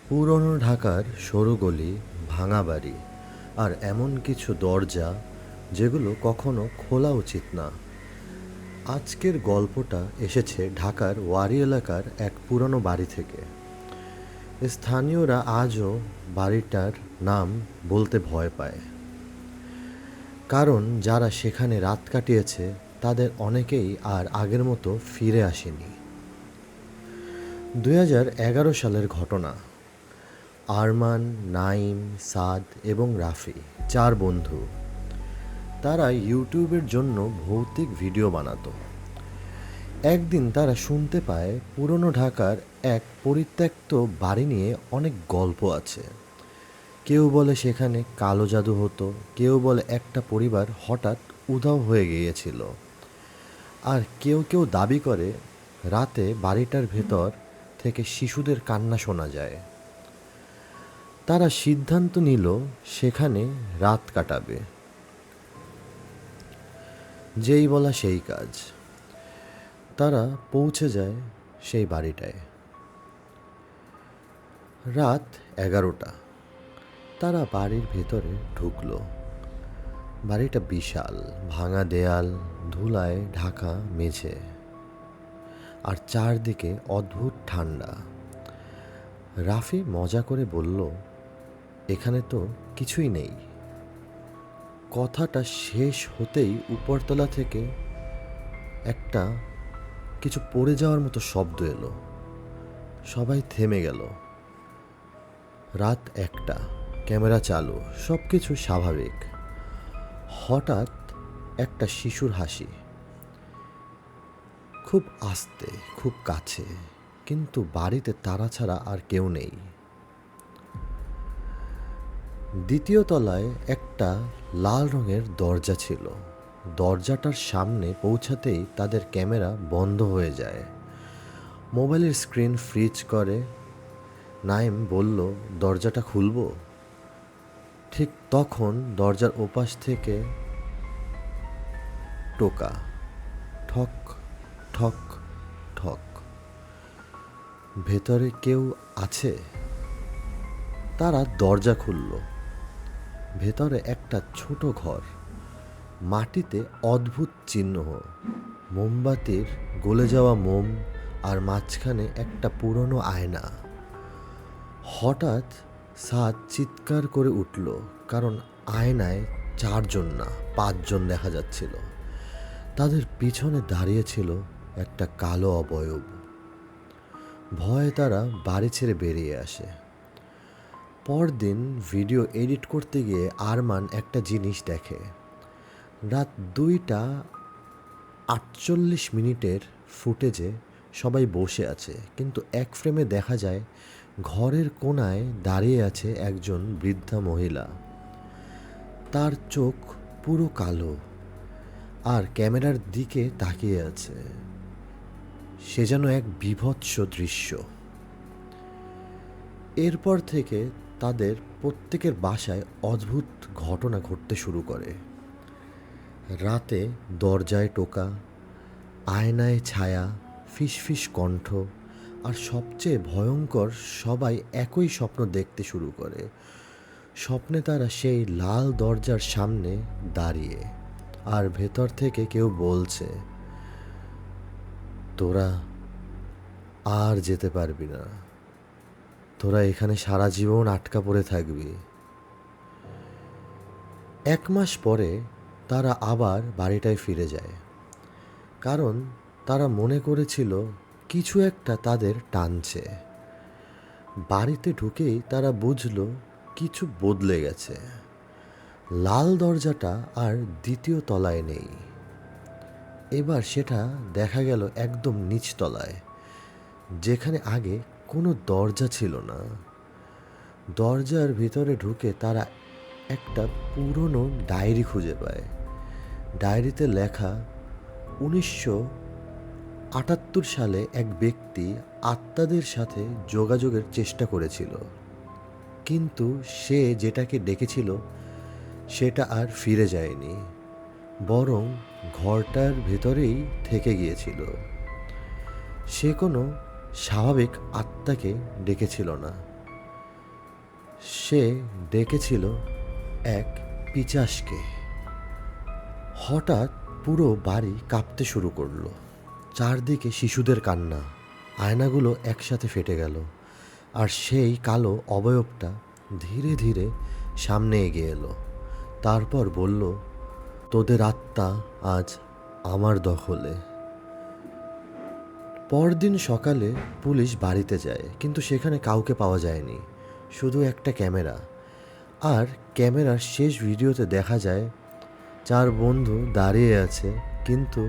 পুরনো ঢাকার সরু গলি, ভাঙা বাড়ি আর এমন কিছু দরজা যেগুলো কখনো খোলা উচিত না। আজকের গল্পটা এসেছে ঢাকার ওয়ারি এলাকার এক পুরনো বাড়ি থেকে। স্থানীয়রা আজও বাড়িটার নাম বলতে ভয় পায়, কারণ যারা সেখানে রাত কাটিয়েছে তাদের অনেকেই আর আগের মতো ফিরে আসেনি। 2011 সালের ঘটনা। আরমান, নাইম, সাদ এবং রাফি, 4 বন্ধু। তারা ইউটিউবের জন্য ভৌতিক ভিডিও বানাতো। একদিন তারা শুনতে পায় পুরনো ঢাকার এক পরিত্যক্ত বাড়ি নিয়ে অনেক গল্প আছে। কেউ বলে সেখানে কালো জাদু হতো, কেউ বলে একটা পরিবার হঠাৎ উধাও হয়ে গিয়েছিল, আর কেউ কেউ দাবি করে রাতে বাড়িটার ভেতর থেকে শিশুদের কান্না শোনা যায়। তারা সিদ্ধান্ত নিল সেখানে রাত কাটাবে। যেই বলা সেই কাজ। তারা পৌঁছে যায় সেই বাড়িটায়। রাত 11টা। তারা বাড়ির ভেতরে ঢুকলো। বাড়িটা বিশাল, ভাঙা দেয়াল, ধুলায় ঢাকা মেঝে, আর চারদিকে অদ্ভুত ঠান্ডা। রাফি মজা করে বলল, এখানে তো কিছুই নেই। কথাটা শেষ হতেই উপরতলা থেকে একটা কিছু পড়ে যাওয়ার মতো শব্দ এলো। সবাই থেমে গেল। রাত 1টা, ক্যামেরা চালু, সব কিছু স্বাভাবিক। হঠাৎ একটা শিশুর হাসি, খুব আস্তে, খুব কাছে, কিন্তু বাড়িতে তারা ছাড়া আর কেউ নেই। দ্বিতীয় তলায় একটা লাল রঙের দরজা ছিল। দরজাটার সামনে পৌঁছাতেই তাদের ক্যামেরা বন্ধ হয়ে যায়। মোবাইলের স্ক্রিন ফ্রিজ করে। নাইম বলল, দরজাটা খুলবো। ঠিক তখন দরজার ওপাশ থেকে টোকা, ঠক ঠক ঠক। ভেতরে কেউ আছে? তারা দরজা খুলল। ভেতরে একটা ছোট ঘর, মাটিতে অদ্ভুত চিহ্ন, মোমবাতির গলে যাওয়া মোম, আর মাঝখানে একটা পুরনো আয়না। হঠাৎ সাদ চিৎকার করে উঠল, কারণ আয়নায় 4 জন না 5 জন দেখা যাচ্ছিল। তাদের পিছনে দাঁড়িয়ে ছিল একটা কালো অবয়ব। ভয়ে তারা বাড়ি ছেড়ে বেরিয়ে আসে। পরদিন ভিডিও এডিট করতে গিয়ে আরমান একটা জিনিস দেখে। রাত 2:48 ফুটেজে সবাই বসে আছে, কিন্তু এক ফ্রেমে দেখা যায় ঘরের কোণায় দাঁড়িয়ে আছে একজন বৃদ্ধা মহিলা। তার চোখ পুরো কালো আর ক্যামেরার দিকে তাকিয়ে আছে। সে যেন এক বীভৎস দৃশ্য। এরপর থেকে তাদের প্রত্যেকের বাসায় অদ্ভুত ঘটনা ঘটতে শুরু করে। রাতে দরজায় টোকা, আয়নায় ছায়া, ফিসফিস কণ্ঠ, আর সবচেয়ে ভয়ঙ্কর, সবাই একই স্বপ্ন দেখতে শুরু করে। স্বপ্নে তারা সেই লাল দরজার সামনে দাঁড়িয়ে, আর ভেতর থেকে কেউ বলছে, তোরা আর যেতে পারবি না, তোরা এখানে সারা জীবন আটকা পড়ে থাকবি। 1 মাস পরে তারা আবার বাড়িটায় ফিরে যায়, কারণ তারা মনে করেছিল কিছু একটা তাদের টানছে। বাড়িতে ঢুকেই তারা বুঝল কিছু বদলে গেছে। লাল দরজাটা আর দ্বিতীয় তলায় নেই। এবার সেটা দেখা গেল একদম নিচতলায়, যেখানে আগে কোনো দরজা ছিল না। দরজার ভিতরে ঢুকে তারা একটা পুরনো ডায়েরি খুঁজে পায়। ডায়েরিতে লেখা, 1978 সালে এক ব্যক্তি আত্মাদের সাথে যোগাযোগের চেষ্টা করেছিল, কিন্তু সে যেটাকে ডেকেছিল সেটা আর ফিরে যায়নি, বরং ঘরটার ভেতরেই থেকে গিয়েছিল। সে কোনো স্বাভাবিক আত্মাকে ডেকেছিল না, সে ডেকেছিল এক পিচাসকে। হঠাৎ পুরো বাড়ি কাঁপতে শুরু করলো। চারদিকে শিশুদের কান্না, আয়নাগুলো একসাথে ফেটে গেল, আর সেই কালো অবয়বটা ধীরে ধীরে সামনে এগিয়ে এলো। তারপর বলল, তোদের আত্মা আজ আমার দখলে। পরদিন সকালে পুলিশ বাড়িতে যায়, কিন্তু সেখানে কাউকে পাওয়া যায়নি, শুধু একটা ক্যামেরা। আর ক্যামেরার শেষ ভিডিওতে দেখা যায় 4 বন্ধু দাঁড়িয়ে আছে, কিন্তু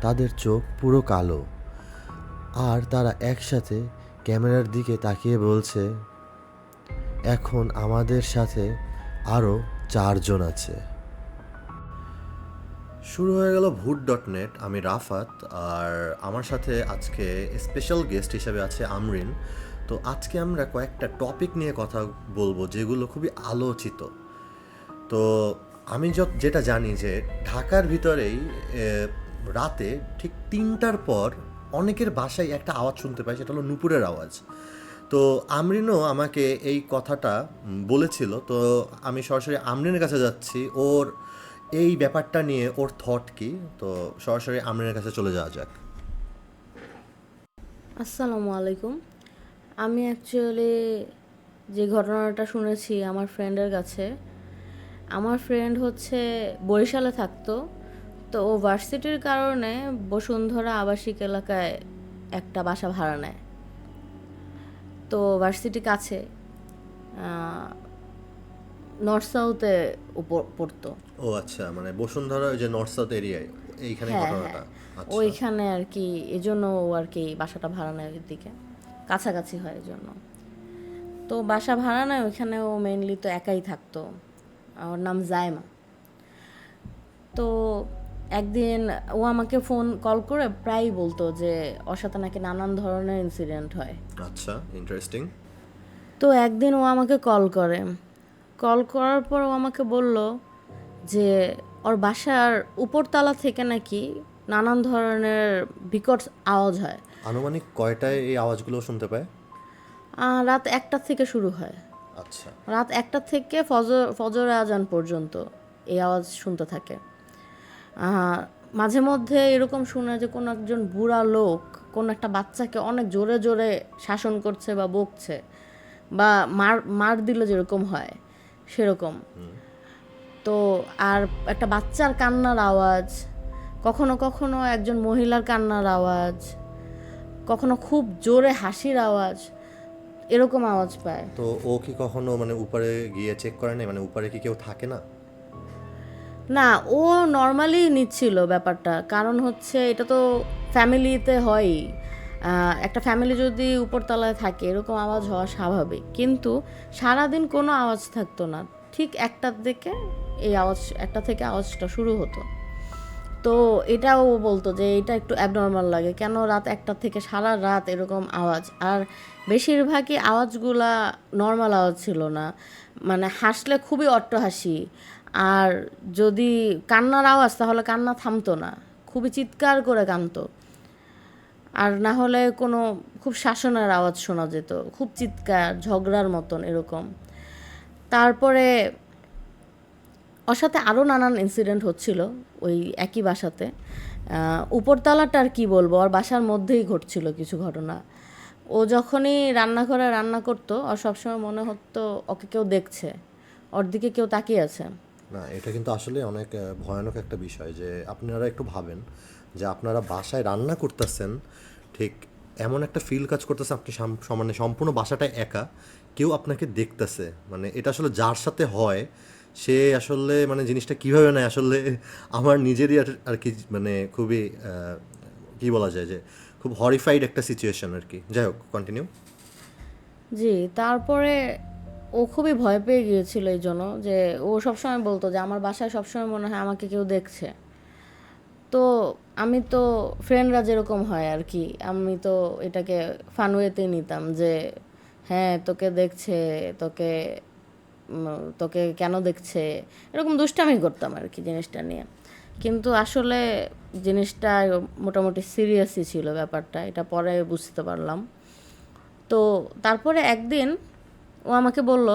তাদের চোখ পুরো কালো, আর তারা একসাথে ক্যামেরার দিকে তাকিয়ে বলছে, এখন আমাদের সাথে আরও 4 জন আছে। শুরু হয়ে গেল ভূত.নেট। আমি রাফাত, আর আমার সাথে আজকে স্পেশাল গেস্ট হিসেবে আছে আমরিন। তো আজকে আমরা কয়েকটা টপিক নিয়ে কথা বলবো যেগুলো খুবই আলোচিত। তো আমি যেটা জানি যে ঢাকার ভিতরেই রাতে ঠিক 3টার পর অনেকের বাসায় একটা আওয়াজ শুনতে পাই, সেটা হলো নূপুরের আওয়াজ। তো আমরিনও আমাকে এই কথাটা বলেছিল। তো আমি সরাসরি আমরিনের কাছে যাচ্ছি, ওর এই ব্যাপারটা নিয়ে ওর থট কি। তো সরাসরি আমরিনের কাছে চলে যাওয়া যাক। আসসালামু আলাইকুম। আমি অ্যাকচুয়ালি যে ঘটনাটা শুনেছি আমার ফ্রেন্ডের কাছে, আমার ফ্রেন্ড হচ্ছে বরিশালে থাকতো। তো ও ভার্সিটির কারণে বসুন্ধরা আবাসিক এলাকায় একটা বাসা ভাড়া নেয়। তো ভার্সিটি কাছে নর্থ সাউথে পড়তো। ও আচ্ছা, মানে বসুন্ধরা ওই যে নর্থ সাউথ এরিয়ায় এইখানে হ্যাঁ ঘটনাটা। হ্যাঁ, আচ্ছা। ওইখানে আর কি, এজন্য ও আর কি বাসাটা ভাড়া নেয় ওই দিকে, কাছাকাছি হয় এজন্য। তো বাসা ভাড়া নেয় ওইখানে, ও মেইনলি তো একাই থাকতো। ওর নাম জায়মা। তো একদিন ও আমাকে ফোন কল করে প্রায়ই বলতো যে ওর সাথে নাকি নানান ধরনের ইনসিডেন্ট হয়। আচ্ছা, ইন্টারেস্টিং। তো একদিন ও আমাকে কল করে, কল করার পর ও আমাকে বলল যে ওর বাসার উপরতলা থেকে নাকি নানান ধরনের বিকট আওয়াজ হয়। আনুমানিক কয়টায় এই আওয়াজগুলো শুনতে পায়? রাত 1টা থেকে শুরু হয়। আচ্ছা। রাত 1টা থেকে ফজর আজান পর্যন্ত এই আওয়াজ শুনতে থাকে। মাঝে মধ্যে এরকম শোনা যে কোনো একজন বুড়া লোক কোনো একটা বাচ্চাকে অনেক জোরে জোরে শাসন করছে বা বকছে, বা মার মার দিলে যেরকম হয় সেরকম। তো আর একটা বাচ্চার কান্নার আওয়াজ, কখনো কখনো একজন মহিলার কান্নার আওয়াজ, কখনো খুব জোরে হাসির আওয়াজ, এরকম আওয়াজ পায়। তো ও কি কখনো মানে উপরে গিয়ে চেক করে নাই, মানে উপরে কি কেউ থাকে না? না, ও নর্মালি নিচ্ছিল ব্যাপারটা, কারণ হচ্ছে এটা তো ফ্যামিলিতে হয়ই। একটা ফ্যামিলি যদি উপরতলায় থাকে এরকম আওয়াজ হওয়া স্বাভাবিক, কিন্তু সারাদিন কোনো আওয়াজ থাকতো না। ঠিক 1টার দিকে এই আওয়াজ, 1টা থেকে আওয়াজটা শুরু হতো। তো এটাও বলতো যে এটা একটু অ্যাবনর্মাল লাগে, কেন রাত 1টা থেকে সারা রাত এরকম আওয়াজ। আর বেশিরভাগই আওয়াজগুলা নর্মাল আওয়াজ ছিল না, মানে হাসলে খুবই অট্টহাসি, আর যদি কান্নার আওয়াজ তাহলে কান্না থামতো না, খুবই চিৎকার করে কাঁদতো। আর না হলে কোনো খুব শাসনের আওয়াজ শোনা যেত, খুব চিৎকার, ঝগড়ার মতন এরকম। তারপরে ওর সাথে আরও নানান ইনসিডেন্ট হচ্ছিল ওই একই বাসাতে। উপরতলাটা আর কি বলবো, ওর বাসার মধ্যেই ঘটছিল কিছু ঘটনা। ও যখনই রান্নাঘরে রান্না করতো, ওর সবসময় মনে হতো ওকে কেউ দেখছে, ওর দিকে কেউ তাকিয়ে আছে। না, এটা কিন্তু আসলে অনেক ভয়ানক একটা বিষয়। যে আপনারা একটু ভাবেন যে আপনারা বাসায় রান্না করতেছেন, ঠিক এমন একটা ফিল কাজ করতেছে আপনি মানে সম্পূর্ণ বাসাটায় একা, কেউ আপনাকে দেখতেছে। মানে এটা আসলে যার সাথে হয় সে আসলে মানে জিনিসটা কীভাবে নেয় আসলে আমার নিজেরই আর কি, মানে খুবই কী বলা যায় যে খুব হরিফাইড একটা সিচুয়েশন আর কি। যাই হোক, কন্টিনিউ। জি, তারপরে ও খুবই ভয় পেয়ে গিয়েছিল এই জন্য যে ও সবসময় বলতো যে আমার বাসায় সবসময় মনে হয় আমাকে কেউ দেখছে। তো আমি তো, ফ্রেন্ডরা যেরকম হয় আর কি, আমি তো এটাকে ফান ওয়েতেই নিতাম যে হ্যাঁ তোকে দেখছে, তোকে তোকে কেন দেখছে, এরকম দুষ্টামি করতাম আর কি জিনিসটা নিয়ে। কিন্তু আসলে জিনিসটা মোটামুটি সিরিয়াসই ছিল ব্যাপারটা, এটা পরে বুঝতে পারলাম। তো তারপরে একদিন ও আমাকে বলল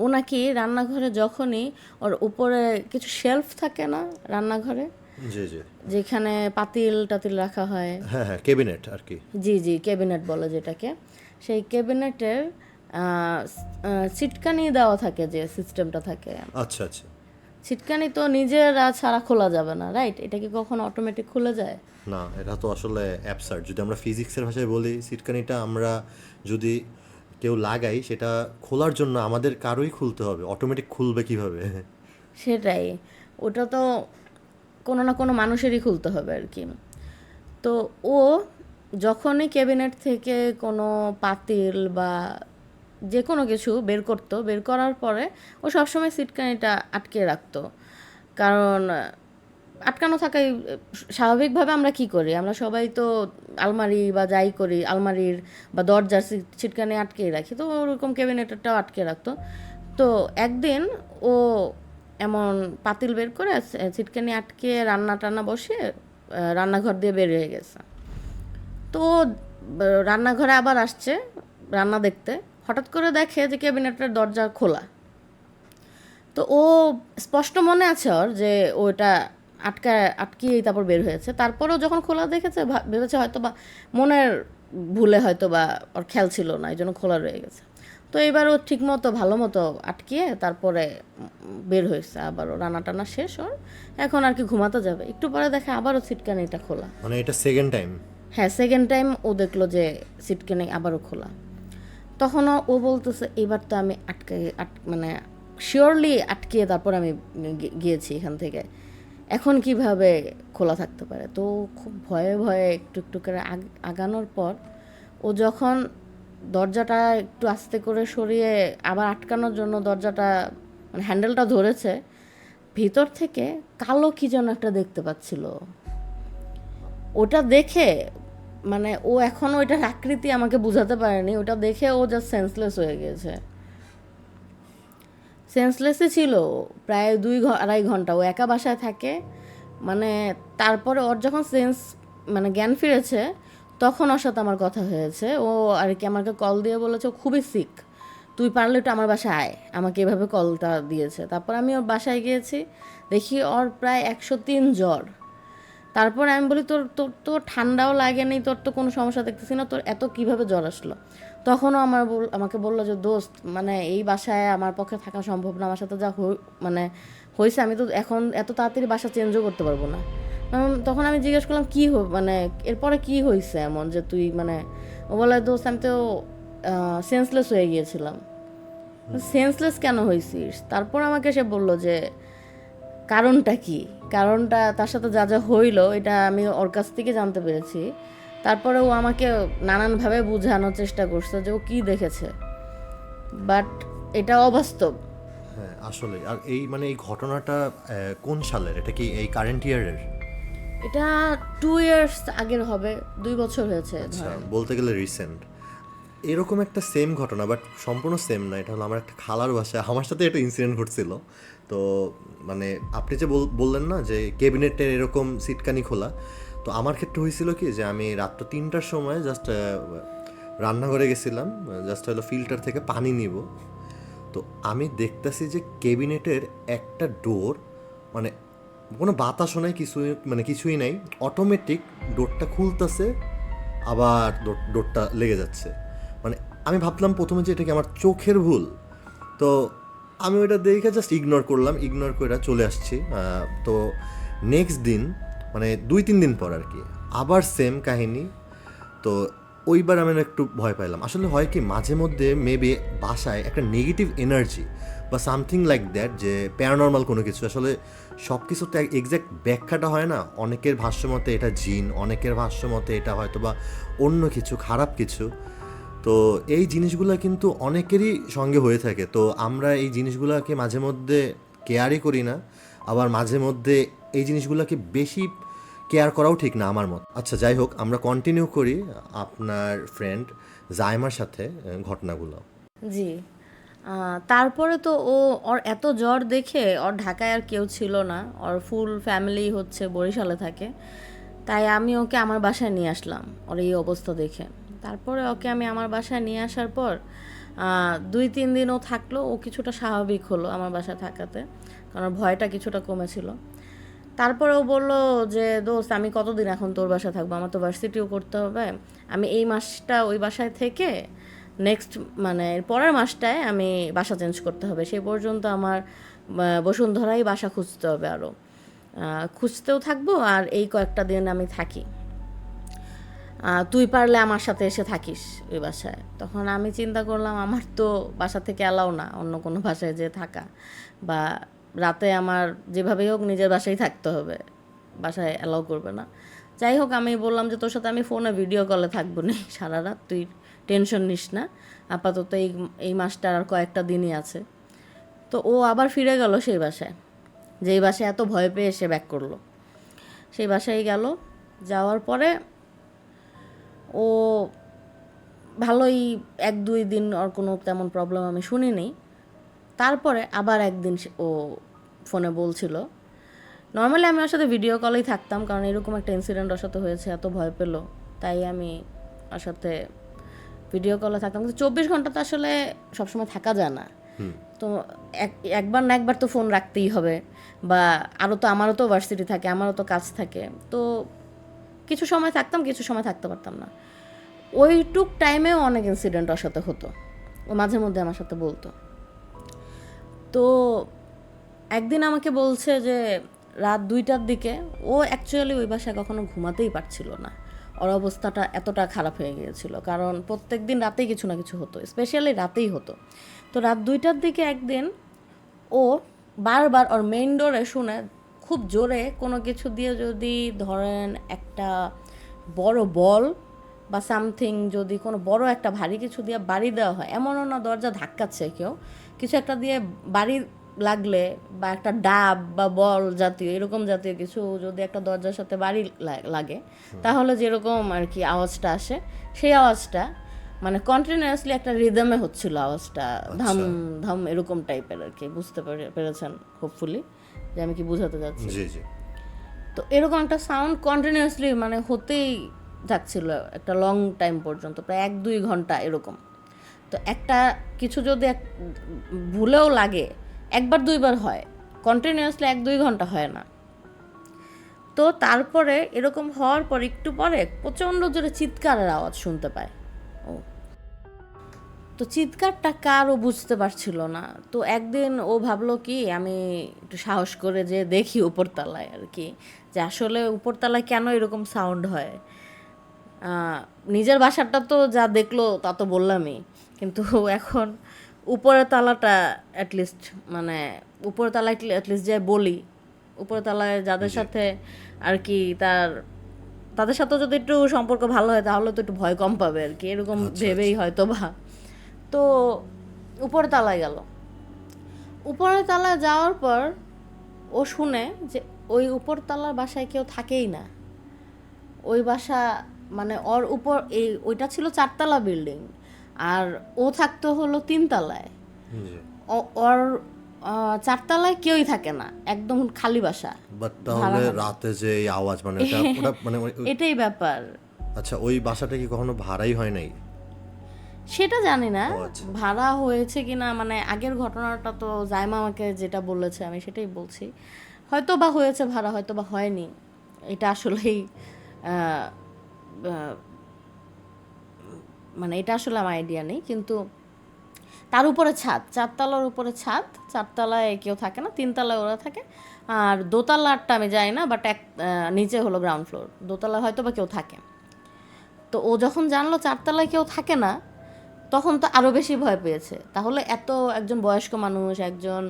ও নাকি রান্নাঘরে যখনই ওর উপরে কিছু শেলফ থাকে না রান্নাঘরে, জি জি, যেখানে পাতিল টাতিল রাখা হয়, হ্যাঁ হ্যাঁ, ক্যাবিনেট আর কি। জি জি ক্যাবিনেট বলে যেটাকে, সেই ক্যাবিনেটের ছিটকানি দেওয়া থাকে, যে সিস্টেমটা থাকে, আচ্ছা আচ্ছা। ছিটকানি তো নিজেরা ছাড়া খোলা যাবে না, রাইট? এটা কি কখনো অটোমেটিক খুলে যায়? না, এটা তো আসলে অ্যাবসার্ড। যদি আমরা ফিজিক্সের ভাষায় বলি, সিটকানিটা আমরা যদি কেউ লাগাই, সেটা খোলার জন্য আমাদের কারোই খুলতে হবে, অটোমেটিক খুলবে কিভাবে? সেটাই, ওটা তো কোনো না কোনো মানুষেরই খুলতে হবে আর কি। তো ও যখনই ক্যাবিনেট থেকে কোনো পাতিল বা যে কোনো কিছু বের করতো, বের করার পরে ও সবসময় সিটকানিটা আটকে রাখতো। কারণ আটকানো থাকাই স্বাভাবিকভাবে আমরা কি করি, আমরা সবাই তো আলমারি বা যাই করি, আলমারির বা দরজার ছিটকানি আটকেই রাখি, তো ওরকম ক্যাবিনেটটাও আটকে রাখতো। তো একদিন ও এমন পাতিল বের করে ছিটকানি আটকে রান্না টান্না বসে রান্নাঘর দিয়ে বের হয়ে গেছে। তো রান্নাঘরে আবার আসছে রান্না দেখতে, হঠাৎ করে দেখে যে ক্যাবিনেটের দরজা খোলা। তো ও স্পষ্ট মনে আছে ওর যে ওটা আটকিয়েই তারপর বের হয়েছে। তারপরেও যখন খোলা দেখেছে ভেবেছে হয়তো বা মনের ভুলে হয়তো বা ওর খেয়াল ছিল না, এই জন্য খোলা রয়ে গেছে। তো এবার ও ঠিক মতো ভালো মতো আটকিয়ে তারপরে বের হয়েছে। আবারও রান্না টান্না শেষ ওর, এখন আর কি ঘুমাতে যাবে, একটু পরে দেখে আবারও ছিটকানিটা খোলা। মানে এটা সেকেন্ড টাইম? হ্যাঁ, সেকেন্ড টাইম ও দেখলো যে ছিটকানি আবারও খোলা। তখন ও বলতেছে এবার তো আমি মানে শিওরলি আটকিয়ে তারপর আমি গিয়েছি এখান থেকে, এখন কিভাবে খোলা থাকতে পারে? তো খুব ভয়ে ভয়ে একটু একটু করে আগানোর পর ও যখন দরজাটা একটু আস্তে করে সরিয়ে আবার আটকানোর জন্য দরজাটা মানে হ্যান্ডেলটা ধরেছে, ভিতর থেকে কালো কি যেন একটা দেখতে পাচ্ছিল। ওটা দেখে মানে ও এখনও ওইটার আকৃতি আমাকে বোঝাতে পারেনি, ওটা দেখে ও জাস্ট সেন্সলেস হয়ে গেছে। সেন্সলেসই ছিল প্রায় 2-2.5 ঘন্টা। ও একা বাসায় থাকে, মানে তারপরে ওর যখন মানে জ্ঞান ফিরেছে, তখন ওর সাথে আমার কথা হয়েছে। ও আর কি আমাকে কল দিয়ে বলেছে ও খুবই সিক, তুই পারলে একটু আমার বাসায় আয়, আমাকে এভাবে কলটা দিয়েছে। তারপর আমি ওর বাসায় গিয়েছি, দেখি ওর প্রায় 103 জ্বর। তারপরে আমি বলি তোর তোর তো ঠান্ডাও লাগেনি, তোর তো কোনো সমস্যা দেখতেছি না, তোর এত কিভাবে জ্বর আসলো? তখনও আমাকে বললো যে দোস্ত, মানে এই বাসায় আমার পক্ষে থাকা সম্ভব না, আমার সাথে যা মানে হয়েছে, আমি তো এখন এত তাড়াতাড়ি বাসা চেঞ্জও করতে পারবো না। তখন আমি জিজ্ঞেস করলাম কি মানে এরপরে কি হয়েছে এমন যে তুই মানে, ও বলে দোস্ত আমি তো সেন্সলেস হয়ে গিয়েছিলাম। সেন্সলেস কেন হয়েছিস? তারপর আমাকে সে বলল যে কারণটা কি, কারণটা তার সাথে যা যা হইলো এটা আমি ওর কাছ থেকে জানতে পেরেছি। তারপরে ও আমাকে নানানভাবে বোঝানোর চেষ্টা করছে যে ও কী দেখেছে, বাট এটা অবাস্তব। হ্যাঁ আসলে। আর এই মানে এই ঘটনাটা কোন সালের? এটা কি এই কারেন্ট ইয়ারের? এটা 2 ইয়ার্স আগের হবে, 2 বছর হয়েছে আচ্ছা, ধরেন। বলতে গেলে রিসেন্ট। এরকম একটা সেম ঘটনা, বাট সম্পূর্ণ সেম না, এটা হলো আমার একটা খালার বাসায় আমার সাথে একটা ইনসিডেন্ট ঘটছিল। তো মানে আপনি যে বললেন না যে ক্যাবিনেটের এরকম সিটকানি খোলা, তো আমার ক্ষেত্রে হয়েছিল কি যে আমি রাত্র 3টার সময় জাস্ট রান্নাঘরে গেছিলাম, জাস্ট হলো ফিল্টার থেকে পানি নিব। তো আমি দেখতেছি যে ক্যাবিনেটের একটা ডোর, মানে কোনো বাতাসও নাই, কিছুই মানে কিছুই নাই, অটোমেটিক ডোরটা খুলতেছে, আবার ডোরটা লেগে যাচ্ছে। মানে আমি ভাবলাম প্রথমে যে এটা কি আমার চোখের ভুল। তো আমি ওইটা দেখে জাস্ট ইগনোর করলাম, ইগনোর করে চলে আসছি। তো নেক্সট দিন মানে 2-3 দিন পর আর কি আবার সেম কাহিনী। তো ওইবার আমি একটু ভয় পাইলাম। আসলে হয় কি মাঝে মধ্যে মেবি বাসায় একটা নেগেটিভ এনার্জি বা সামথিং লাইক দ্যাট, যে প্যারানর্মাল কোনো কিছু, আসলে সব কিছু তো এক্স্যাক্ট ব্যাখ্যাটা হয় না। অনেকের ভাষ্য মতে এটা জিন, অনেকের ভাষ্য মতে এটা হয়তো বা অন্য কিছু, খারাপ কিছু। তো এই জিনিসগুলো কিন্তু অনেকেরই সঙ্গে হয়ে থাকে। তো আমরা এই জিনিসগুলোকে মাঝে মধ্যে কেয়ারই করি না, আবার মাঝে মধ্যে এই জিনিসগুলোকে বেশি কেয়ার করাও ঠিক না আমার মত। আচ্ছা যাই হোক, আমরা কন্টিনিউ করি আপনার ফ্রেন্ড জাইমার সাথে ঘটনাগুলো। জি, তারপরে তো ওর এত জ্বর দেখে ওর ঢাকায় আর কেউ ছিল না, ওর ফুল ফ্যামিলি হচ্ছে বরিশালে থাকে। তাই আমি ওকে আমার বাসায় নিয়ে আসলাম ওর এই অবস্থা দেখে। তারপরে ওকে আমি আমার বাসায় নিয়ে আসার পর 2-3 দিনও থাকলো, ও কিছুটা স্বাভাবিক হলো আমার বাসায় থাকাতে, কারণ ভয়টা কিছুটা কমেছিল। তারপরে ও বললো যে দোস্ত আমি কতদিন এখন তোর বাসায় থাকবো, আমার তো ভার্সিটিও করতে হবে, আমি এই মাসটা ওই বাসায় থেকে নেক্সট মানে পরের মাসটায় আমি বাসা চেঞ্জ করতে হবে, সেই পর্যন্ত আমার বসুন্ধরাই বাসা খুঁজতে হবে, আরও খুঁজতেও থাকবো, আর এই কয়েকটা দিন আমি থাকি, তুই পারলে আমার সাথে এসে থাকিস ওই বাসায়। তখন আমি চিন্তা করলাম আমার তো বাসা থেকে অ্যালাউ না অন্য কোনো বাসায় যে থাকা, বা রাতে আমার যেভাবেই হোক নিজের বাসায় থাকতে হবে, বাসায় অ্যালাউ করবে না। যাই হোক আমি বললাম যে তোর সাথে আমি ফোনে ভিডিও কলে থাকবো না সারা রাত, তুই টেনশন নিস না, আপাতত এই মাসটার আর কয়েকটা দিনই আছে। তো ও আবার ফিরে গেল সেই বাসায়, যেই বাসায় এত ভয় পেয়ে সে ব্যাক করলো, সেই বাসায় গেল। যাওয়ার পরে ও ভালোই 1-2 দিন ওর কোনো তেমন প্রবলেম আমি শুনিনি। তারপরে আবার একদিন ও ফোনে বলছিল, নর্মালি আমি ওর সাথে ভিডিও কলেই থাকতাম, কারণ এরকম একটা ইনসিডেন্ট ওর সাথে হয়েছে, এত ভয় পেলো, তাই আমি ওর সাথে ভিডিও কলে থাকতাম। কিন্তু 24 ঘন্টা তো আসলে সবসময় থাকা যায় না, তো একবার না একবার তো ফোন রাখতেই হবে, বা আমারও তো ভার্সিটি থাকে, আমারও তো কাজ থাকে, তো কিছু সময় থাকতাম, কিছু সময় থাকতে পারতাম না। ওইটুক টাইমেও অনেক ইনসিডেন্ট ওর সাথে হতো, ও মাঝে মধ্যে আমার সাথে বলতো। তো একদিন আমাকে বলছে যে রাত 2টার দিকে ও অ্যাকচুয়ালি ওই বাসায় কখনো ঘুমাতেই পারছিল না, ওর অবস্থাটা এতটা খারাপ হয়ে গিয়েছিল, কারণ প্রত্যেক দিন রাতেই কিছু না কিছু হতো, স্পেশালি রাতেই হতো। তো রাত 2টার দিকে একদিন ও বারবার ওর মেইন ডোরে শুনে খুব জোরে কোনো কিছু দিয়ে, যদি ধরেন একটা বড় বল বা সামথিং, যদি কোনো বড় একটা ভারী কিছু দিয়ে বাড়ি দেওয়া হয়, এমনও না দরজা ধাক্কাচ্ছে কেউ, কিছু একটা দিয়ে বাড়ি লাগলে, বা একটা ডাব বা বল জাতীয় এরকম জাতীয় কিছু যদি একটা দরজার সাথে বাড়ি লাগে, তাহলে যেরকম আর কি আওয়াজটা আসে, সেই আওয়াজটা মানে কন্টিনিউয়াসলি একটা রিদমে হচ্ছিল আওয়াজটা, ধাম ধাম এরকম টাইপের আর কি। বুঝতে পেরেছেন হোপফুলি যে আমি কি বোঝাতে যাচ্ছি? জি জি। তো এরকম একটা সাউন্ড কন্টিনিউয়াসলি মানে হতেই থাকছিল একটা লং টাইম পর্যন্ত, প্রায় 1-2 ঘন্টা এরকম। তো একটা কিছু যদি ভুলেও লাগে, 1-2বার হয়, কন্টিনিউয়াসলি 1-2 ঘন্টা হয় না। তো তারপরে এরকম হওয়ার পর একটু পরে প্রচণ্ড জোরে চিৎকারের আওয়াজ শুনতে পায় ও। তো চিৎকারটা কার ও বুঝতে পারছিল না। তো একদিন ও ভাবলো কি আমি একটু সাহস করে যে দেখি উপরতলায় আর কি, যে আসলে উপরতলায় কেন এরকম সাউন্ড হয়। নিজের বাসাটা তো যা দেখলো তা তো বললামই, কিন্তু এখন উপরের তালাটা অ্যাটলিস্ট মানে উপরের তালায় অ্যাটলিস্ট যে বলি, উপরের তালায় যাদের সাথে আর কি তাদের সাথেও যদি একটু সম্পর্ক ভালো হয় তাহলে তো একটু ভয় কম পাবে আর কি, এরকম ভেবেই হয়তো বা। তো উপরের তালায় গেল, উপরের তালায় যাওয়ার পর ও শুনে যে ওই উপরতলার বাসায় কেউ থাকেই না। ওই বাসা মানে ওর উপর ওইটা ছিল 4তলা বিল্ডিং, আর ও থাকতো হলো 3তলায়। ওর 4তলায় কেউই থাকে না, একদম খালি বাসা। বাট তাহলে রাতে যে এই আওয়াজ মানে ওটা মানে এটাই ব্যাপার। আচ্ছা, ওই বাসাটা কি কখনো ভাড়াই হয় নাই? সেটা জানি না ভাড়া হয়েছে কিনা, মানে আগের ঘটনাটা তো জাইমা আমাকে যেটা বলেছে আমি সেটাই বলছি, হয়তো বা হয়েছে ভাড়া, হয়তো বা হয়নি, এটা আসলেই মানে এটা আসলে আমার আইডিয়া নেই। কিন্তু তার উপরে ছাদ, 4তলার উপরে ছাদ, 4তলায় কেউ থাকে না, 3তলায় ওরা থাকে, আর দোতলারটা আমি যাই না, বাট নিচে হলো গ্রাউন্ড ফ্লোর, দোতলায় হয়তো বা কেউ থাকে। তো ও যখন জানলো 4তলায় কেউ থাকে না, তখন তো আরও বেশি ভয় পেয়েছে। তাহলে এত একজন বয়স্ক মানুষ, একজন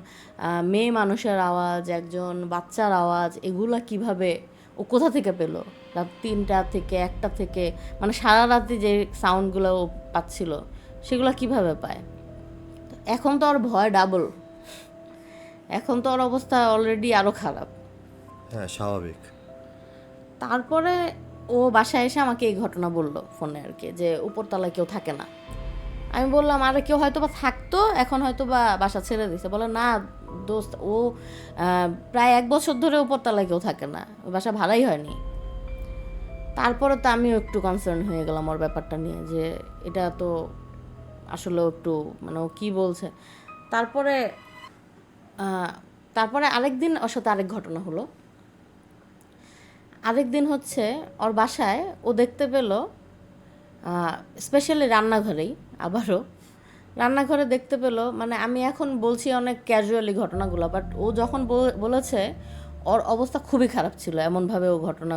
মেয়ে মানুষের আওয়াজ, একজন বাচ্চার আওয়াজ, এগুলা কিভাবে ও কোথা থেকে পেলো? রাত 3টা থেকে 1টা থেকে মানে সারা রাতে যে সাউন্ডগুলো ও পাচ্ছিল সেগুলো কিভাবে পায়? এখন তো ওর ভয় ডাবল, এখন তো ওর অবস্থা অলরেডি আরও খারাপ। হ্যাঁ, স্বাভাবিক। তারপরে ও বাসায় এসে আমাকে এই ঘটনা বললো ফোনে আর কি, যে উপরতলায় কেউ থাকে না। আমি বললাম আরে কেউ হয়তো বা থাকতো, এখন হয়তো বা বাসা ছেড়ে দিছে। বলে না দোস্ত, ও প্রায় 1 বছর ধরে উপরতলায় কেউ থাকে না, বাসা ভাড়াই হয়নি। তারপরে তো আমিও একটু কনসার্ন হয়ে গেলাম ওর ব্যাপারটা নিয়ে, যে এটা তো আসলে একটু মানে ও কী বলছে। তারপরে তারপরে আরেকদিন ওর সাথে আরেক ঘটনা হলো। আরেকদিন হচ্ছে ওর বাসায় ও দেখতে পেল, স্পেশালি রান্নাঘরেই, আবারও রান্নাঘরে দেখতে পেলো, মানে আমি এখন বলছি অনেক ক্যাজুয়ালি ঘটনাগুলো, বাট ও যখন বলেছে ওর অবস্থা খুবই খারাপ ছিল, এমনভাবে ও ঘটনা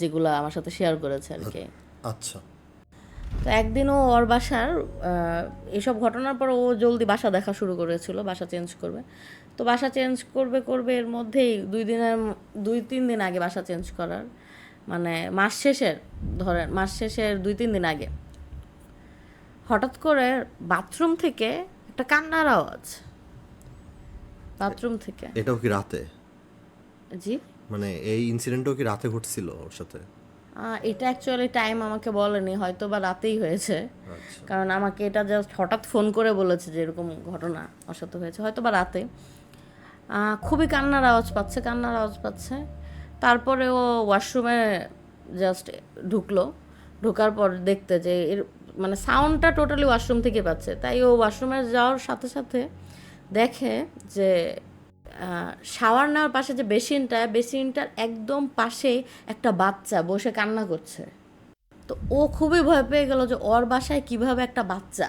যেগুলো আমার সাথে শেয়ার করেছে আর কি। আচ্ছা। তো একদিন ও ওর বাসার এইসব ঘটনার পর ও জলদি বাসা দেখা শুরু করেছিল, বাসা চেঞ্জ করবে। তো বাসা চেঞ্জ করবে করবে এর মধ্যেই 2-3 দিন আগে বাসা চেঞ্জ করার, মানে মাস শেষের 2-3 দিন আগে হঠাৎ করে বাথরুম থেকে একটা কান্নার আওয়াজ, বাথরুম থেকে। এটাও কি রাতে? জি, মানে এই ইনসিডেন্টও কি রাতে ঘটছিল ওর সাথে? এটা অ্যাকচুয়ালি টাইম আমাকে বলেনি, হয়তো বা রাতেই হয়েছে, আচ্ছা। কারণ আমাকে এটা জাস্ট হঠাৎ ফোন করে বলেছে যে এরকম ঘটনা ওর সাথে হয়েছে, হয়তো বা রাতে। খুবই কান্নার আওয়াজ পাচ্ছে। তারপরে ও ওয়াশরুমে জাস্ট ঢুকলো, ঢোকার পর দেখতে যে এর মানে সাউন্ডটা টোটালি ওয়াশরুম থেকে পাচ্ছে, তাই ও ওয়াশরুমে যাওয়ার সাথে সাথে দেখে যে শাওয়ার নেওয়ার পাশে যে বেসিনটার একদম পাশেই একটা বাচ্চা বসে কান্না করছে। তো ও খুবই ভয় পেয়ে গেল যে ওর বাসায় কিভাবে একটা বাচ্চা,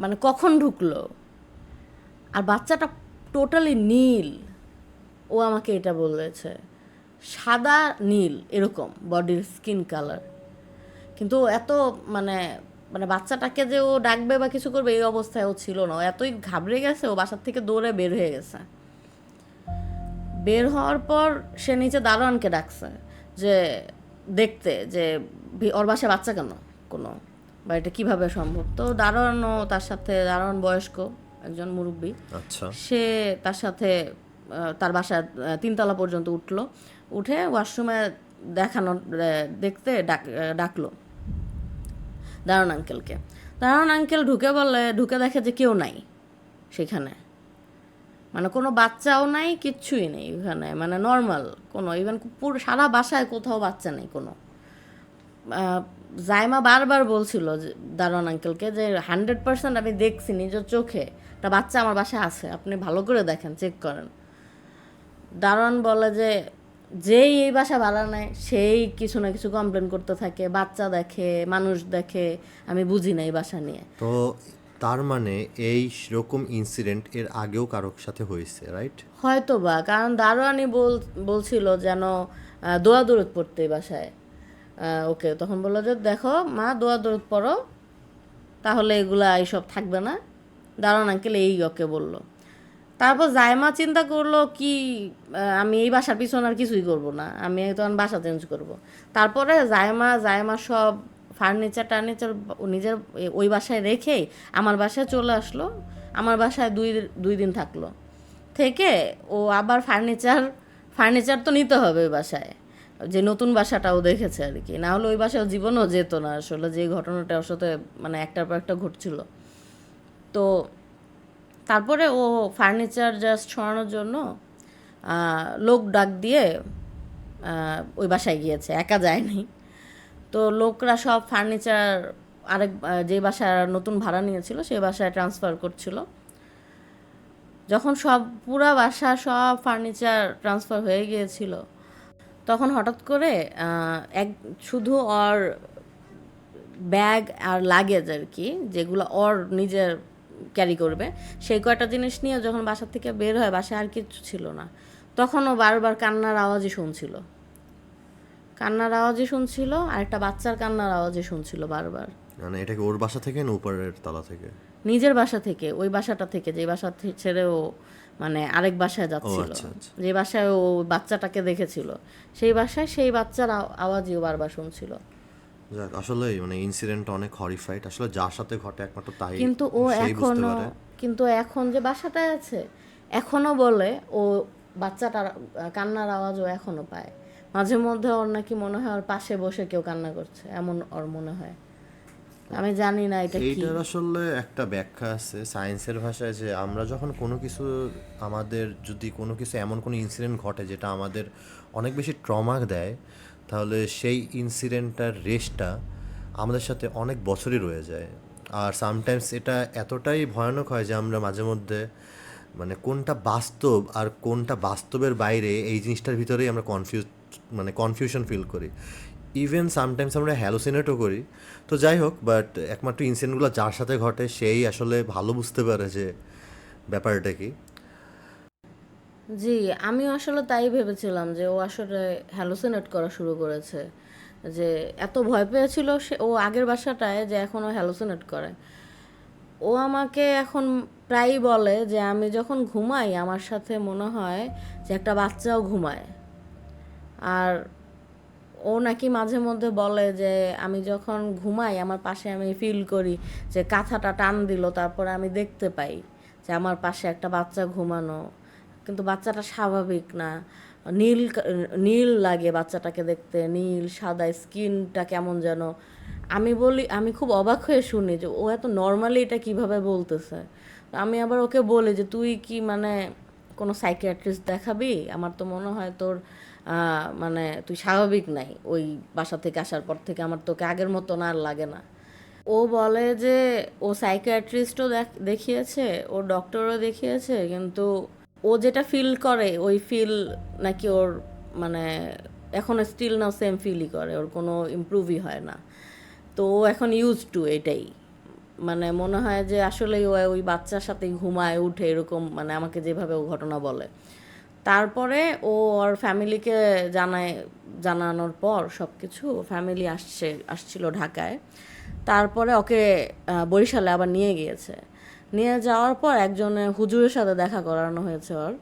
মানে কখন ঢুকলো। আর বাচ্চাটা টোটালি নীল, ও আমাকে এটা বলেছে, সাদা নীল এরকম বডির স্কিন কালার। কিন্তু ও এত মানে মানে বাচ্চাটাকে যে ও ডাকবে বা কিছু করবে এই অবস্থায় ও ছিল না, ও এতই ঘাবড়ে গেছে, ও বাসার থেকে দৌড়ে বের হয়ে গেছে। বের হওয়ার পর সে নিচে দারোয়ানকে ডাকছে যে দেখতে যে ওর বাসায় বাচ্চা কেন, কোনো বা এটা কীভাবে সম্ভব। তো দারোয়ানও তার সাথে, দারোয়ান বয়স্ক একজন মুরব্বী, আচ্ছা। সে তার সাথে তার বাসায় 3 তলা পর্যন্ত উঠে ওয়াশরুমে দেখতে ডাকলো দারোয়ান আঙ্কেলকে। দারোয়ান আঙ্কেল ঢুকে দেখে যে কেউ নাই সেখানে, মানে কোনো বাচ্চাও নাই, কিচ্ছুই নেই ওখানে, মানে নর্মাল কোনো, ইভেন পুরো সারা বাসায় কোথাও বাচ্চা নেই কোনো। জাইমা বারবার বলছিল দারোয়ান আঙ্কেলকে যে 100% আমি দেখছি নিজের চোখে একটা বাচ্চা আমার বাসায় আছে, আপনি ভালো করে দেখেন, চেক করেন। দারোয়ান বলে যে যেই এই বাসা ভাড়া নেয় সেই কিছু না কিছু কমপ্লেন করতে থাকে, বাচ্চা দেখে, মানুষ দেখে, আমি বুঝি না এই বাসা নিয়ে। তো তার মানে এই রকম ইনসিডেন্ট এর আগেও কারোর সাথে হয়েছে, রাইট? হয়তো বা, কারণ দারোয়ানই বলছিল যেন দোয়া দরুদ পড়তে এই বাসায়। ওকে তখন বললো যে দেখো মা, দোয়া দরুদ পড়ো, তাহলে এগুলা এইসব থাকবে না। দারোয়ান আঙ্কেল এই ওকে বললো। তারপর জায়মা চিন্তা করলো কি, আমি এই বাসার পিছনে আর কিছুই করবো না, আমি তখন বাসা চেঞ্জ করব। তারপরে জায়মা সব টার্নিচার নিজের ওই বাসায় রেখেই আমার বাসায় চলে আসলো। আমার বাসায় 2 দিন থাকলো, থেকে ও আবার ফার্নিচার তো নিতে হবে ওই বাসায়, যে নতুন বাসাটাও দেখেছে আর কি, না হলে ওই বাসায় জীবনও যেত না আসলে, যে ঘটনাটা ওর সাথে মানে একটার পর একটা ঘটছিল। তো তারপরে ও ফার্নিচার জাস্ট সরানোর জন্য লোক ডাক দিয়ে ওই বাসায় গিয়েছে, একা যায়নি। তো লোকরা সব ফার্নিচার যে বাসায় নতুন ভাড়া নিয়েছিল সেই বাসায় ট্রান্সফার করছিল। যখন পুরা বাসা সব ফার্নিচার ট্রান্সফার হয়ে গিয়েছিল, তখন হঠাৎ করে শুধু ওর ব্যাগ আর লাগেজ আর কি, যেগুলো ওর নিজের ক্যারি করবে, সেই কয়টা জিনিস নিয়ে যখন বাসা থেকে বের হয়, বাসায় আর কিছু ছিল না। তখন ও বারবার কান্নার আওয়াজই শুনছিল, আর একটা বাচ্চার কান্নার আওয়াজই শুনছিল বারবার। মানে এটা কি ওর বাসা থেকে না উপরের তলা থেকে? নিজের বাসা থেকে, ওই বাসাটা থেকে, যে বাসা ছেড়ে ও মানে আরেক বাসায় যাচ্ছিল, যে বাসায় ও বাচ্চাটাকে দেখেছিল, সেই বাসায় সেই বাচ্চার আওয়াজই ও বারবার শুনছিল। যাক, আসলে মানে ইনসিডেন্টটা অনেক হরিফাইড, আসলে যার সাথে ঘটে একমাত্র তাই কিন্তু এখন যে বাসাটায় আছে, এখনো বলে ও বাচ্চাটার কান্নার আওয়াজ ও এখনো পায়। মাঝে মধ্যে ওর নাকি মনে হয় ওর পাশে বসে কেউ কান্না করছে, এমন ওর মনে হয়। আমি জানি না এটা কি। এইটার আসলে একটা ব্যাখ্যা আছে সায়েন্সের ভাষায়, যে আমরা যখন যদি কোনো কিছু এমন কোনো ইনসিডেন্ট ঘটে যেটা আমাদের অনেক বেশি ট্রমা দেয়, তাহলে সেই ইনসিডেন্টটার রেশটা আমাদের সাথে অনেক বছরই রয়ে যায়। আর সামটাইমস এটা এতটাই ভয়ানক হয় যে আমরা মাঝে মধ্যে মানে কোনটা বাস্তব আর কোনটা বাস্তবের বাইরে এই জিনিসটার ভিতরেই আমরা কনফিউশন ফিল করি। ইভেন সামটাইমস আমরা হ্যালোসিনেটও করি। তো যাই হোক, বাট একমাত্র ইনসিডেন্টগুলো যার সাথে ঘটে সেই আসলে ভালো বুঝতে পারে যে ব্যাপারটা কি। জি, আমিও আসলে তাই ভেবেছিলাম যে ও আসলে হ্যালুসিনেট করা শুরু করেছে। যে এত ভয় পেয়েছিল সে ও আগের বাসাটায়, যে এখন ও হ্যালুসিনেট করে। ও আমাকে এখন প্রায়ই বলে যে আমি যখন ঘুমাই আমার সাথে মনে হয় যে একটা বাচ্চাও ঘুমায়। আর ও নাকি মাঝে মধ্যে বলে যে আমি যখন ঘুমাই আমার পাশে আমি ফিল করি যে কাঁথাটা টান দিল, তারপরে আমি দেখতে পাই যে আমার পাশে একটা বাচ্চা ঘুমানো, কিন্তু বাচ্চাটা স্বাভাবিক না। নীল নীল লাগে বাচ্চাটাকে দেখতে, নীল সাদা, স্কিনটা কেমন যেন। আমি বলি, আমি খুব অবাক হয়ে শুনি যে ও এত নর্মালি এটা কিভাবে বলতেছে। আমি আবার ওকে বলি যে তুই কি মানে কোনো সাইকিয়াট্রিস্ট দেখাবি? আমার তো মনে হয় তোর মানে তুই স্বাভাবিক নাই ওই বাসা থেকে আসার পর থেকে, আমার তোকে আগের মতন আর লাগে না। ও বলে যে ও সাইকিয়াট্রিস্টও দেখিয়েছে, ও ডক্টরও দেখিয়েছে, কিন্তু ও যেটা ফিল করে ওই ফিল নাকি ওর মানে এখনো স্টিল নাও সেম ফিলই করে, ওর কোনো ইমপ্রুভই হয় না। তো ও এখন ইউজ টু এটাই, মানে মনে হয় যে আসলেই ও ওই বাচ্চার সাথেই ঘুমায় উঠে এরকম, মানে আমাকে যেভাবে ও ঘটনা বলে। তারপরে ও ওর ফ্যামিলিকে জানানোর পর সব কিছু, ফ্যামিলি আসছিল ঢাকায়। তারপরে ওকে বরিশালে আবার নিয়ে গিয়েছে। নিয়ে যাওয়ার পর একজনের হুজুরের সাথে দেখা করানো হয়েছে ওর।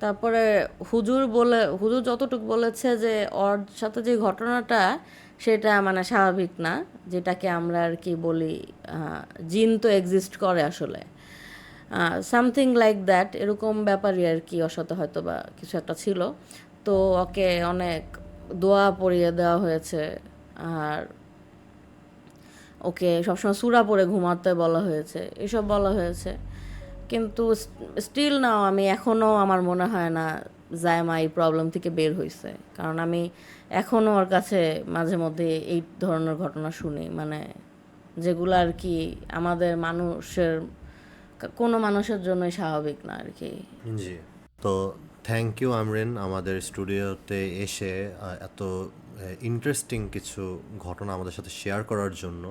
তারপরে হুজুর যতটুকু বলেছে যে ওর সাথে যে ঘটনাটা সেটা মানে স্বাভাবিক না, যেটাকে আমরা আর কি বলি জিন তো এক্সিস্ট করে আসলে, সামথিং লাইক দ্যাট, এরকম ব্যাপারই আর কি। ওর সাথে হয়তো বা কিছু একটা ছিল। তো ওকে অনেক দোয়া পড়িয়ে দেওয়া হয়েছে। আর ওকে সবসময় সূরা পড়ে ঘুমাতে বলা হয়েছে, এসব বলা হয়েছে। কিন্তু স্টিল নাও আমি এখনও আমার মনে হয় না জায়মা এই প্রবলেম থেকে বের হয়েছে। কারণ আমি এখনও ওর কাছে মাঝে মধ্যে এই ধরনের ঘটনা শুনি, মানে যেগুলো আর কি আমাদের কোনো মানুষের জন্যই স্বাভাবিক না আর কি। জি। তো থ্যাংক ইউ আমরিন আমাদের স্টুডিওতে এসে এত ইন্টারেস্টিং কিছু ঘটনা আমাদের সাথে শেয়ার করার জন্য।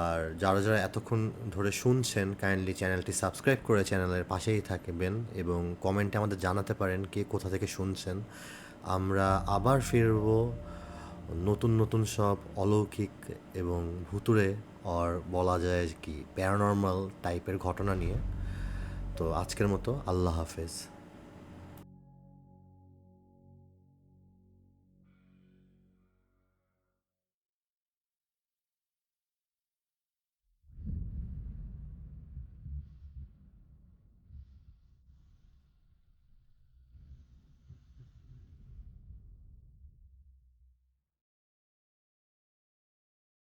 আর যারা যারা এতক্ষণ ধরে শুনছেন, কাইন্ডলি চ্যানেলটি সাবস্ক্রাইব করে চ্যানেলের পাশেই থাকবেন এবং কমেন্টে আমাদের জানাতে পারেন কে কোথা থেকে শুনছেন। আমরা আবার ফিরব নতুন নতুন সব অলৌকিক এবং ভুতুড়ে আর বলা যায় কি প্যারানর্মাল টাইপের ঘটনা নিয়ে। তো আজকের মতো আল্লাহ হাফেজ।